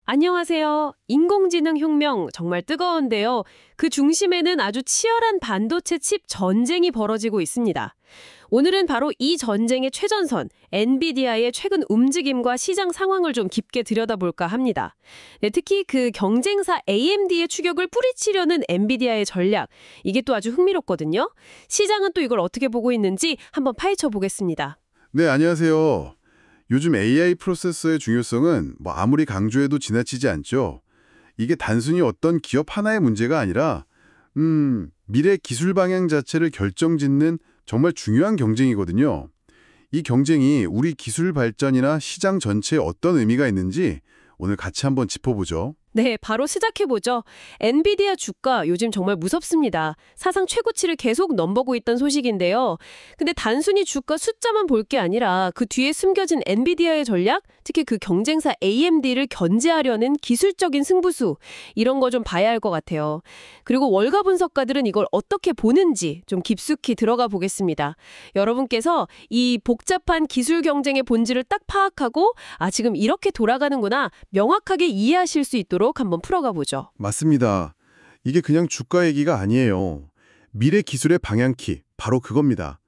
안녕하세요. 인공지능 혁명 정말 뜨거운데요. 그 중심에는 아주 치열한 반도체 칩 전쟁이 벌어지고 있습니다. 오늘은 바로 이 전쟁의 최전선, 엔비디아의 최근 움직임과 시장 상황을 좀 깊게 들여다볼까 합니다. 네, 특히 그 경쟁사 AMD의 추격을 뿌리치려는 엔비디아의 전략, 이게 또 아주 흥미롭거든요. 시장은 또 이걸 어떻게 보고 있는지 한번 파헤쳐 보겠습니다. 네, 안녕하세요. 요즘 AI 프로세서의 중요성은 아무리 강조해도 지나치지 않죠. 이게 단순히 어떤 기업 하나의 문제가 아니라 미래 기술 방향 자체를 결정짓는 정말 중요한 경쟁이거든요. 이 경쟁이 우리 기술 발전이나 시장 전체에 어떤 의미가 있는지 오늘 같이 한번 짚어보죠. 네, 바로 시작해보죠. 엔비디아 주가 요즘 정말 무섭습니다. 사상 최고치를 계속 넘보고 있던 소식인데요. 근데 단순히 주가 숫자만 볼 게 아니라 그 뒤에 숨겨진 엔비디아의 전략, 특히 그 경쟁사 AMD를 견제하려는 기술적인 승부수, 이런 거 좀 봐야 할 것 같아요. 그리고 월가 분석가들은 이걸 어떻게 보는지 좀 깊숙이 들어가 보겠습니다. 여러분께서 이 복잡한 기술 경쟁의 본질을 딱 파악하고 지금 이렇게 돌아가는구나 명확하게 이해하실 수 있도록 한번 풀어가 보죠. 맞습니다. 이게 그냥 주가 얘기가 아니에요. 미래 기술의 방향키, 바로 그겁니다.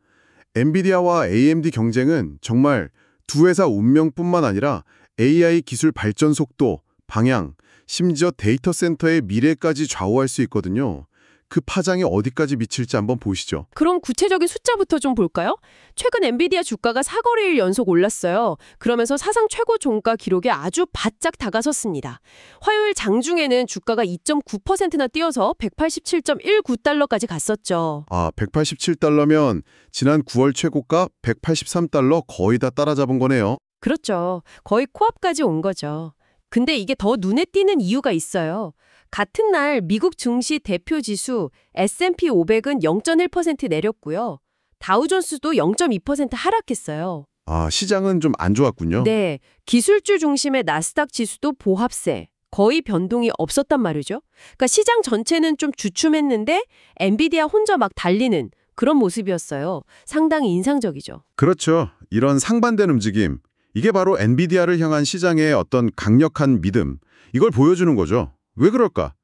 엔비디아와 AMD 경쟁은 정말 두 회사 운명뿐만 아니라 AI 기술 발전 속도, 방향, 심지어 데이터 센터의 미래까지 좌우할 수 있거든요. 그 파장이 어디까지 미칠지 한번 보시죠. 그럼 구체적인 숫자부터 좀 볼까요? 최근 엔비디아 주가가 4거래일 연속 올랐어요. 그러면서 사상 최고 종가 기록에 아주 바짝 다가섰습니다. 화요일 장중에는 주가가 2.9%나 뛰어서 187.19달러까지 갔었죠. 187달러면 지난 9월 최고가 183달러 거의 다 따라잡은 거네요. 그렇죠. 거의 코앞까지 온 거죠. 근데 이게 더 눈에 띄는 이유가 있어요. 같은 날 미국 증시 대표 지수 S&P 500은 0.1% 내렸고요. 다우존스도 0.2% 하락했어요. 시장은 좀 안 좋았군요. 네, 기술주 중심의 나스닥 지수도 보합세, 거의 변동이 없었단 말이죠. 그러니까 시장 전체는 좀 주춤했는데 엔비디아 혼자 막 달리는 그런 모습이었어요. 상당히 인상적이죠. 그렇죠. 이런 상반된 움직임, 이게 바로 엔비디아를 향한 시장의 어떤 강력한 믿음, 이걸 보여주는 거죠. 왜 그럴까?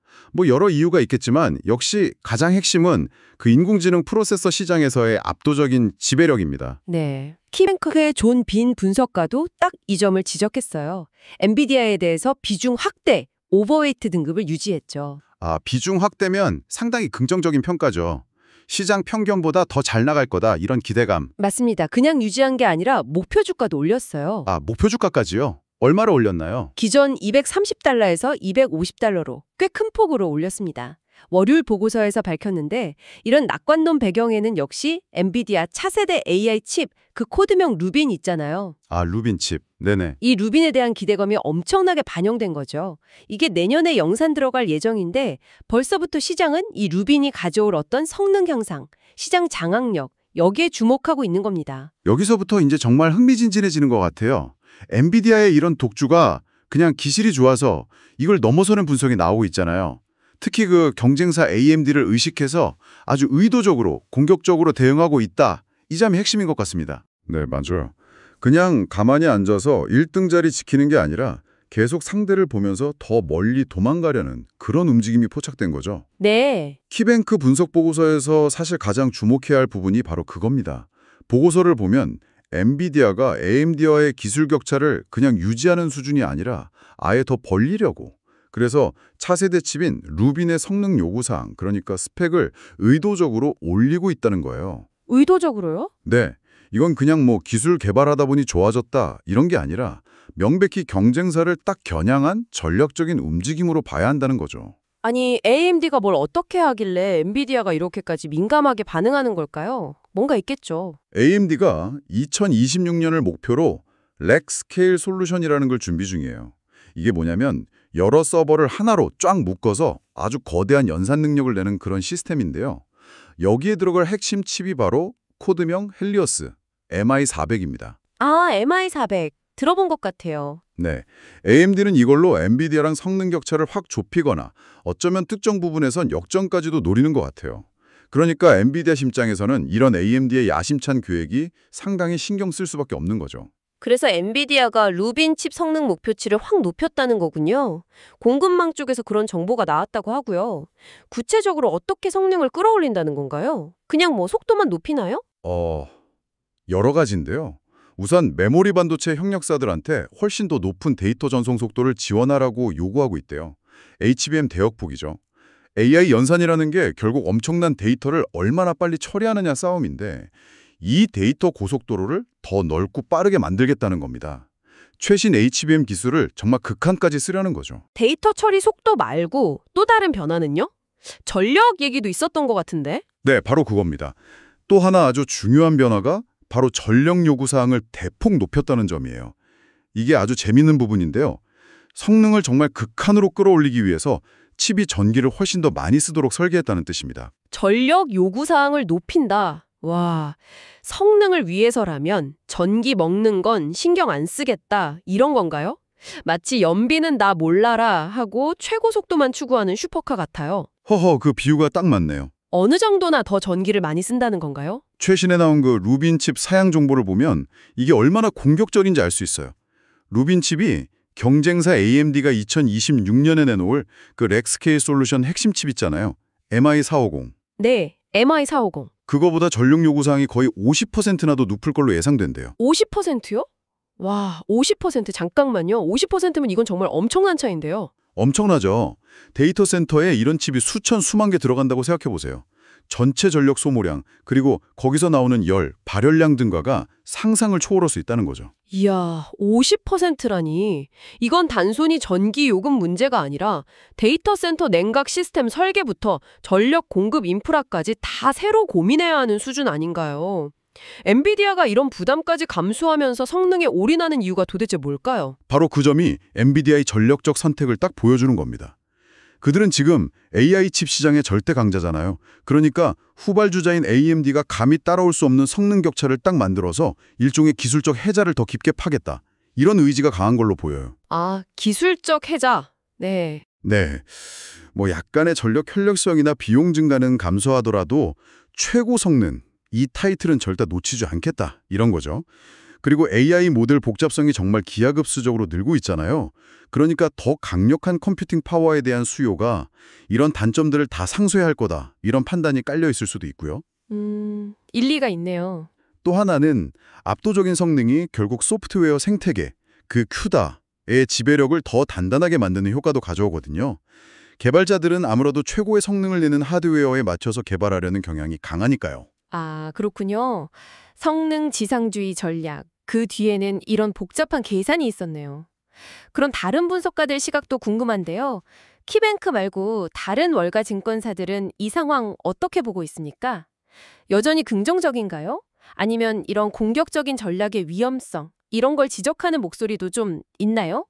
여러 이유가 있겠지만 역시 가장 핵심은 그 인공지능 프로세서 시장에서의 압도적인 지배력입니다. 네. 키뱅크의 존 빈 분석가도 딱 이 점을 지적했어요. 엔비디아에 대해서 비중 확대, 오버웨이트 등급을 유지했죠. 비중 확대면 상당히 긍정적인 평가죠. 시장 평균보다 더 잘 나갈 거다, 이런 기대감. 맞습니다. 그냥 유지한 게 아니라 목표 주가도 올렸어요. 목표 주가까지요? 얼마로 올렸나요? 기존 230달러에서 250달러로 꽤 큰 폭으로 올렸습니다. 월요일 보고서에서 밝혔는데 이런 낙관론 배경에는 역시 엔비디아 차세대 AI 칩, 그 코드명 루빈 있잖아요. 루빈 칩. 네네. 이 루빈에 대한 기대감이 엄청나게 반영된 거죠. 이게 내년에 영산 들어갈 예정인데 벌써부터 시장은 이 루빈이 가져올 어떤 성능 향상, 시장 장악력, 여기에 주목하고 있는 겁니다. 여기서부터 이제 정말 흥미진진해지는 것 같아요. 엔비디아의 이런 독주가 그냥 기술이 좋아서 이걸 넘어서는 분석이 나오고 있잖아요. 특히 그 경쟁사 AMD를 의식해서 아주 의도적으로 공격적으로 대응하고 있다. 이 점이 핵심인 것 같습니다. 네, 맞아요. 그냥 가만히 앉아서 1등 자리 지키는 게 아니라 계속 상대를 보면서 더 멀리 도망가려는 그런 움직임이 포착된 거죠. 네. 키뱅크 분석 보고서에서 사실 가장 주목해야 할 부분이 바로 그겁니다. 보고서를 보면 엔비디아가 AMD와의 기술 격차를 그냥 유지하는 수준이 아니라 아예 더 벌리려고. 그래서 차세대 칩인 루빈의 성능 요구사항, 그러니까 스펙을 의도적으로 올리고 있다는 거예요. 의도적으로요? 네, 이건 그냥 기술 개발하다 보니 좋아졌다 이런 게 아니라 명백히 경쟁사를 딱 겨냥한 전략적인 움직임으로 봐야 한다는 거죠. 아니, AMD가 뭘 어떻게 하길래 엔비디아가 이렇게까지 민감하게 반응하는 걸까요? 뭔가 있겠죠. AMD가 2026년을 목표로 렉 스케일 솔루션이라는 걸 준비 중이에요. 이게 뭐냐면 여러 서버를 하나로 쫙 묶어서 아주 거대한 연산 능력을 내는 그런 시스템인데요. 여기에 들어갈 핵심 칩이 바로 코드명 헬리오스 MI400입니다. MI400. 들어본 것 같아요. 네, AMD는 이걸로 엔비디아랑 성능 격차를 확 좁히거나 어쩌면 특정 부분에선 역전까지도 노리는 것 같아요. 그러니까 엔비디아 심장에서는 이런 AMD의 야심찬 계획이 상당히 신경 쓸 수밖에 없는 거죠. 그래서 엔비디아가 루빈 칩 성능 목표치를 확 높였다는 거군요. 공급망 쪽에서 그런 정보가 나왔다고 하고요. 구체적으로 어떻게 성능을 끌어올린다는 건가요? 그냥 뭐 속도만 높이나요? 여러 가지인데요. 우선 메모리 반도체 협력사들한테 훨씬 더 높은 데이터 전송 속도를 지원하라고 요구하고 있대요. HBM 대역폭이죠. AI 연산이라는 게 결국 엄청난 데이터를 얼마나 빨리 처리하느냐 싸움인데 이 데이터 고속도로를 더 넓고 빠르게 만들겠다는 겁니다. 최신 HBM 기술을 정말 극한까지 쓰려는 거죠. 데이터 처리 속도 말고 또 다른 변화는요? 전력 얘기도 있었던 것 같은데? 네, 바로 그겁니다. 또 하나 아주 중요한 변화가 바로 전력 요구 사항을 대폭 높였다는 점이에요. 이게 아주 재밌는 부분인데요. 성능을 정말 극한으로 끌어올리기 위해서 칩이 전기를 훨씬 더 많이 쓰도록 설계했다는 뜻입니다. 전력 요구 사항을 높인다. 와, 성능을 위해서라면 전기 먹는 건 신경 안 쓰겠다. 이런 건가요? 마치 연비는 나 몰라라 하고 최고 속도만 추구하는 슈퍼카 같아요. 허허, 그 비유가 딱 맞네요. 어느 정도나 더 전기를 많이 쓴다는 건가요? 최신에 나온 그 루빈 칩 사양 정보를 보면 이게 얼마나 공격적인지 알 수 있어요. 루빈 칩이 경쟁사 AMD가 2026년에 내놓을 그 렉스케일 솔루션 핵심 칩 있잖아요. MI450. 네, MI450. 그거보다 전력 요구 사항이 거의 50%나 더 높을 걸로 예상된대요. 50%요? 와, 50% 잠깐만요. 50%면 이건 정말 엄청난 차이인데요. 엄청나죠. 데이터 센터에 이런 칩이 수천 수만 개 들어간다고 생각해 보세요. 전체 전력 소모량, 그리고 거기서 나오는 열, 발열량 등과가 상상을 초월할 수 있다는 거죠. 이야, 50%라니. 이건 단순히 전기 요금 문제가 아니라 데이터 센터 냉각 시스템 설계부터 전력 공급 인프라까지 다 새로 고민해야 하는 수준 아닌가요? 엔비디아가 이런 부담까지 감수하면서 성능에 올인하는 이유가 도대체 뭘까요? 바로 그 점이 엔비디아의 전력적 선택을 딱 보여주는 겁니다. 그들은 지금 AI 칩 시장의 절대 강자잖아요. 그러니까 후발주자인 AMD가 감히 따라올 수 없는 성능 격차를 딱 만들어서 일종의 기술적 해자를 더 깊게 파겠다. 이런 의지가 강한 걸로 보여요. 아, 기술적 해자. 네. 네. 뭐 약간의 전력 현력성이나 비용 증가는 감소하더라도 최고 성능, 이 타이틀은 절대 놓치지 않겠다. 이런 거죠. 그리고 AI 모델 복잡성이 정말 기하급수적으로 늘고 있잖아요. 그러니까 더 강력한 컴퓨팅 파워에 대한 수요가 이런 단점들을 다 상쇄할 거다. 이런 판단이 깔려 있을 수도 있고요. 일리가 있네요. 또 하나는 압도적인 성능이 결국 소프트웨어 생태계, 그 CUDA의 지배력을 더 단단하게 만드는 효과도 가져오거든요. 개발자들은 아무래도 최고의 성능을 내는 하드웨어에 맞춰서 개발하려는 경향이 강하니까요. 아, 그렇군요. 성능 지상주의 전략. 그 뒤에는 이런 복잡한 계산이 있었네요. 그런 다른 분석가들 시각도 궁금한데요. 키뱅크 말고 다른 월가 증권사들은 이 상황 어떻게 보고 있습니까? 여전히 긍정적인가요? 아니면 이런 공격적인 전략의 위험성, 이런 걸 지적하는 목소리도 좀 있나요?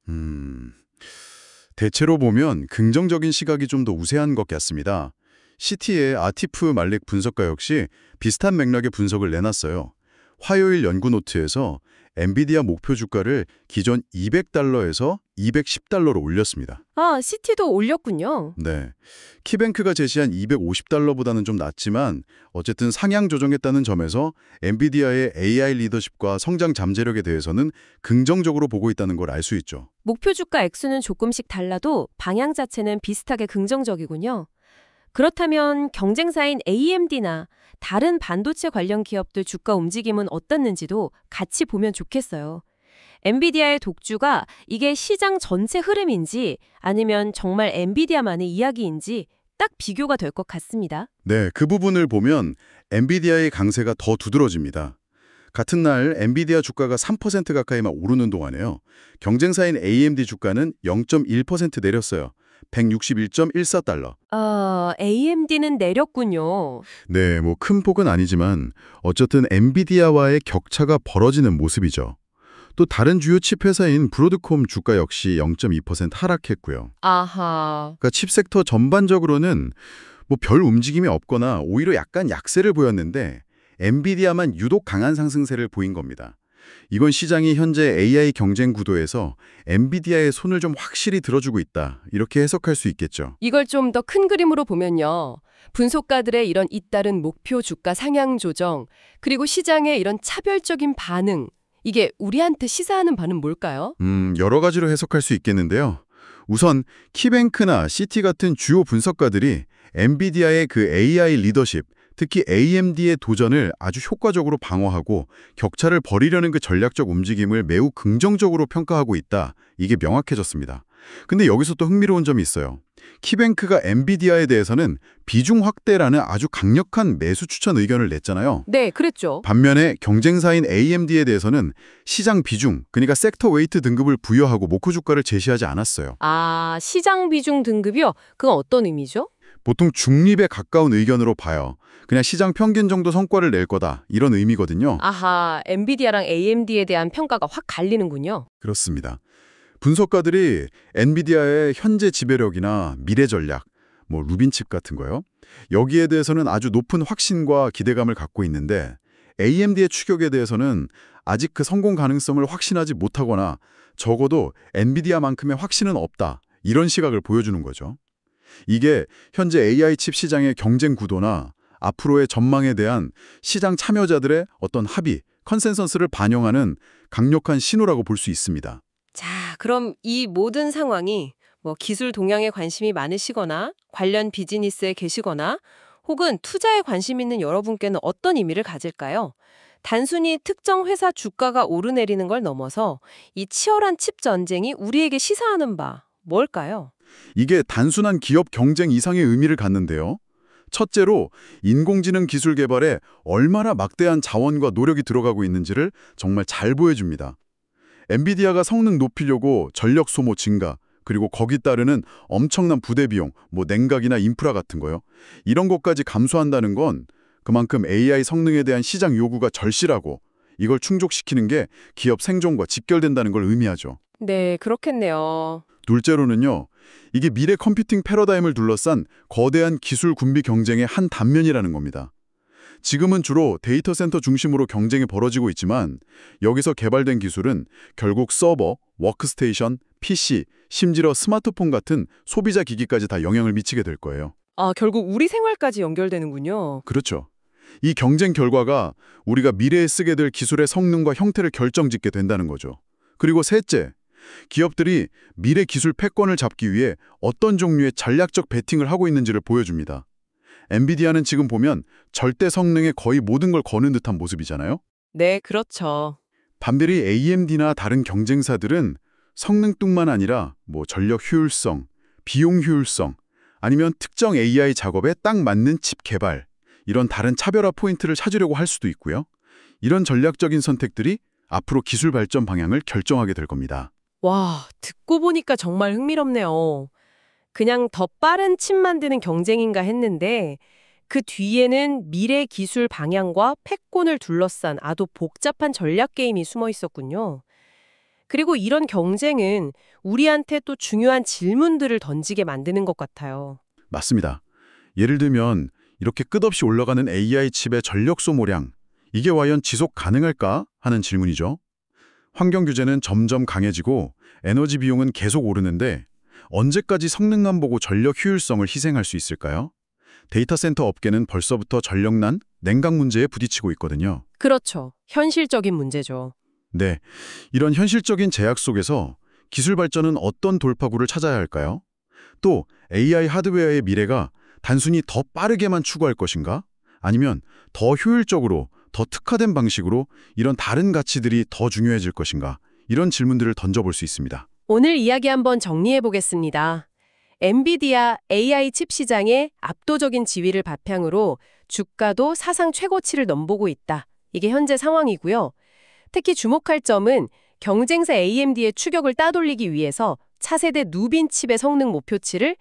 대체로 보면 긍정적인 시각이 좀 더 우세한 것 같습니다. 시티의 아티프 말릭 분석가 역시 비슷한 맥락의 분석을 내놨어요. 화요일 연구 노트에서 엔비디아 목표 주가를 기존 $200에서 $210로 올렸습니다. 아, 시티도 올렸군요. 네, 키뱅크가 제시한 $250보다는 좀 낮지만 어쨌든 상향 조정했다는 점에서 엔비디아의 AI 리더십과 성장 잠재력에 대해서는 긍정적으로 보고 있다는 걸 알 수 있죠. 목표 주가 액수는 조금씩 달라도 방향 자체는 비슷하게 긍정적이군요. 그렇다면 경쟁사인 AMD나 다른 반도체 관련 기업들 주가 움직임은 어떻는지도 같이 보면 좋겠어요. 엔비디아의 독주가 이게 시장 전체 흐름인지 아니면 정말 엔비디아만의 이야기인지 딱 비교가 될 것 같습니다. 네, 그 부분을 보면 엔비디아의 강세가 더 두드러집니다. 같은 날 엔비디아 주가가 3% 가까이만 오르는 동안에요. 경쟁사인 AMD 주가는 0.1% 내렸어요. $161.14. AMD는 내렸군요. 네, 뭐 큰 폭은 아니지만 어쨌든 엔비디아와의 격차가 벌어지는 모습이죠. 또 다른 주요 칩 회사인 브로드콤 주가 역시 0.2% 하락했고요. 아하. 그러니까 칩 섹터 전반적으로는 뭐 별 움직임이 없거나 오히려 약간 약세를 보였는데 엔비디아만 유독 강한 상승세를 보인 겁니다. 이건 시장이 현재 AI 경쟁 구도에서 엔비디아의 손을 좀 확실히 들어주고 있다. 이렇게 해석할 수 있겠죠. 이걸 좀 더 큰 그림으로 보면요. 분석가들의 이런 잇따른 목표 주가 상향 조정, 그리고 시장의 이런 차별적인 반응, 이게 우리한테 시사하는 바는 뭘까요? 여러 가지로 해석할 수 있겠는데요. 우선 키뱅크나 CT 같은 주요 분석가들이 엔비디아의 그 AI 리더십, 특히 AMD의 도전을 아주 효과적으로 방어하고 격차를 벌이려는 그 전략적 움직임을 매우 긍정적으로 평가하고 있다. 이게 명확해졌습니다. 근데 여기서 또 흥미로운 점이 있어요. 키뱅크가 엔비디아에 대해서는 비중 확대라는 아주 강력한 매수 추천 의견을 냈잖아요. 네, 그랬죠. 반면에 경쟁사인 AMD에 대해서는 시장 비중, 그러니까 섹터 웨이트 등급을 부여하고 목표 주가를 제시하지 않았어요. 아, 시장 비중 등급이요? 그건 어떤 의미죠? 보통 중립에 가까운 의견으로 봐요. 그냥 시장 평균 정도 성과를 낼 거다, 이런 의미거든요. 아하, 엔비디아랑 AMD에 대한 평가가 확 갈리는군요. 그렇습니다. 분석가들이 엔비디아의 현재 지배력이나 미래 전략, 루빈칩 같은 거요. 여기에 대해서는 아주 높은 확신과 기대감을 갖고 있는데 AMD의 추격에 대해서는 아직 그 성공 가능성을 확신하지 못하거나 적어도 엔비디아만큼의 확신은 없다. 이런 시각을 보여주는 거죠. 이게 현재 AI 칩 시장의 경쟁 구도나 앞으로의 전망에 대한 시장 참여자들의 어떤 합의, 컨센서스를 반영하는 강력한 신호라고 볼 수 있습니다. 자, 그럼 이 모든 상황이 기술 동향에 관심이 많으시거나 관련 비즈니스에 계시거나 혹은 투자에 관심 있는 여러분께는 어떤 의미를 가질까요? 단순히 특정 회사 주가가 오르내리는 걸 넘어서 이 치열한 칩 전쟁이 우리에게 시사하는 바 뭘까요? 이게 단순한 기업 경쟁 이상의 의미를 갖는데요. 첫째로 인공지능 기술 개발에 얼마나 막대한 자원과 노력이 들어가고 있는지를 정말 잘 보여줍니다. 엔비디아가 성능 높이려고 전력 소모 증가, 그리고 거기 따르는 엄청난 부대 비용, 냉각이나 인프라 같은 거요. 이런 것까지 감수한다는 건 그만큼 AI 성능에 대한 시장 요구가 절실하고 이걸 충족시키는 게 기업 생존과 직결된다는 걸 의미하죠. 네, 그렇겠네요. 둘째로는요. 이게 미래 컴퓨팅 패러다임을 둘러싼 거대한 기술 군비 경쟁의 한 단면이라는 겁니다. 지금은 주로 데이터 센터 중심으로 경쟁이 벌어지고 있지만 여기서 개발된 기술은 결국 서버, 워크스테이션, PC, 심지어 스마트폰 같은 소비자 기기까지 다 영향을 미치게 될 거예요. 아, 결국 우리 생활까지 연결되는군요. 그렇죠. 이 경쟁 결과가 우리가 미래에 쓰게 될 기술의 성능과 형태를 결정짓게 된다는 거죠. 그리고 셋째, 기업들이 미래 기술 패권을 잡기 위해 어떤 종류의 전략적 베팅을 하고 있는지를 보여줍니다. 엔비디아는 지금 보면 절대 성능에 거의 모든 걸 거는 듯한 모습이잖아요. 네, 그렇죠. 반면에 AMD나 다른 경쟁사들은 성능뿐만 아니라 전력 효율성, 비용 효율성, 아니면 특정 AI 작업에 딱 맞는 칩 개발, 이런 다른 차별화 포인트를 찾으려고 할 수도 있고요. 이런 전략적인 선택들이 앞으로 기술 발전 방향을 결정하게 될 겁니다. 와, 듣고 보니까 정말 흥미롭네요. 그냥 더 빠른 칩 만드는 경쟁인가 했는데 그 뒤에는 미래 기술 방향과 패권을 둘러싼 아주 복잡한 전략 게임이 숨어 있었군요. 그리고 이런 경쟁은 우리한테 또 중요한 질문들을 던지게 만드는 것 같아요. 맞습니다. 예를 들면 이렇게 끝없이 올라가는 AI 칩의 전력 소모량, 이게 과연 지속 가능할까 하는 질문이죠. 환경 규제는 점점 강해지고 에너지 비용은 계속 오르는데 언제까지 성능만 보고 전력 효율성을 희생할 수 있을까요? 데이터 센터 업계는 벌써부터 전력난, 냉각 문제에 부딪히고 있거든요. 그렇죠. 현실적인 문제죠. 네, 이런 현실적인 제약 속에서 기술 발전은 어떤 돌파구를 찾아야 할까요? 또 AI 하드웨어의 미래가 단순히 더 빠르게만 추구할 것인가? 아니면 더 효율적으로, 더 특화된 방식으로 이런 다른 가치들이 더 중요해질 것인가? 이런 질문들을 던져볼 수 있습니다. 오늘 이야기 한번 정리해 보겠습니다. 엔비디아 AI 칩 시장의 압도적인 지위를 바탕으로 주가도 사상 최고치를 넘보고 있다. 이게 현재 상황이고요. 특히 주목할 점은 경쟁사 AMD의 추격을 따돌리기 위해서 차세대 누빈 칩의 성능 목표치를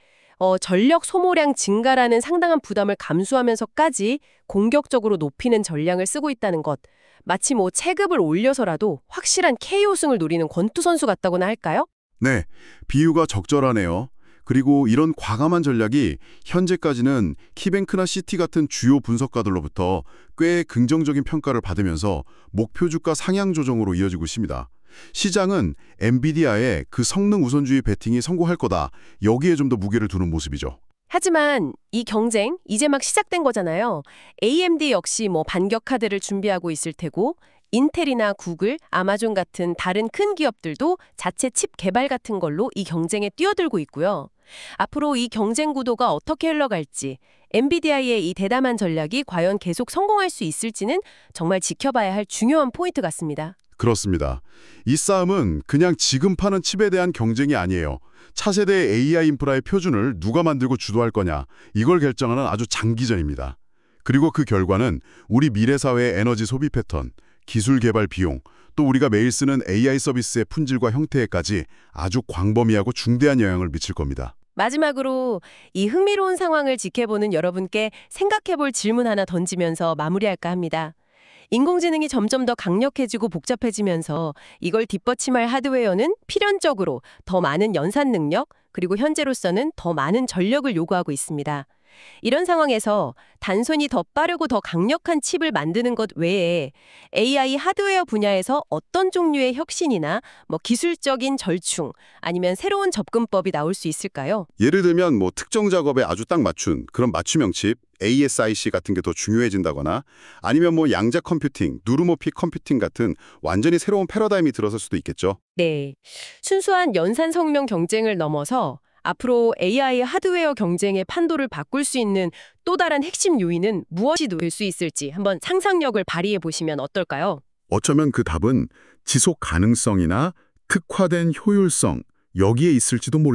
전력 소모량 증가라는 상당한 부담을 감수하면서까지 공격적으로 높이는 전략을 쓰고 있다는 것. 마치 체급을 올려서라도 확실한 KO승을 노리는 권투 선수 같다고나 할까요? 네, 비유가 적절하네요. 그리고 이런 과감한 전략이 현재까지는 키뱅크나 CT 같은 주요 분석가들로부터 꽤 긍정적인 평가를 받으면서 목표 주가 상향 조정으로 이어지고 있습니다. 시장은 엔비디아의 그 성능 우선주의 베팅이 성공할 거다. 여기에 좀 더 무게를 두는 모습이죠. 하지만 이 경쟁 이제 막 시작된 거잖아요. AMD 역시 반격 카드를 준비하고 있을 테고 인텔이나 구글, 아마존 같은 다른 큰 기업들도 자체 칩 개발 같은 걸로 이 경쟁에 뛰어들고 있고요. 앞으로 이 경쟁 구도가 어떻게 흘러갈지, 엔비디아의 이 대담한 전략이 과연 계속 성공할 수 있을지는 정말 지켜봐야 할 중요한 포인트 같습니다. 그렇습니다. 이 싸움은 그냥 지금 파는 칩에 대한 경쟁이 아니에요. 차세대 AI 인프라의 표준을 누가 만들고 주도할 거냐, 이걸 결정하는 아주 장기전입니다. 그리고 그 결과는 우리 미래 사회의 에너지 소비 패턴, 기술 개발 비용, 또 우리가 매일 쓰는 AI 서비스의 품질과 형태에까지 아주 광범위하고 중대한 영향을 미칠 겁니다. 마지막으로 이 흥미로운 상황을 지켜보는 여러분께 생각해볼 질문 하나 던지면서 마무리할까 합니다. 인공지능이 점점 더 강력해지고 복잡해지면서 이걸 뒷받침할 하드웨어는 필연적으로 더 많은 연산 능력, 그리고 현재로서는 더 많은 전력을 요구하고 있습니다. 이런 상황에서 단순히 더 빠르고 더 강력한 칩을 만드는 것 외에 AI 하드웨어 분야에서 어떤 종류의 혁신이나 기술적인 절충 아니면 새로운 접근법이 나올 수 있을까요? 예를 들면 특정 작업에 아주 딱 맞춘 그런 맞춤형 칩, ASIC 같은 게 더 중요해진다거나 아니면 양자 컴퓨팅, 누르모픽 컴퓨팅 같은 완전히 새로운 패러다임이 들어설 수도 있겠죠. 네. 순수한 연산 성명 경쟁을 넘어서 앞으로 AI 하드웨어 경쟁의 판도를 바꿀 수 있는 또 다른 핵심 요인은 무엇이 될 수 있을지 한번 상상력을 발휘해 보시면 어떨까요? 어쩌면 그 답은 지속 가능성이나 특화된 효율성, 여기에 있을지도 모릅니다.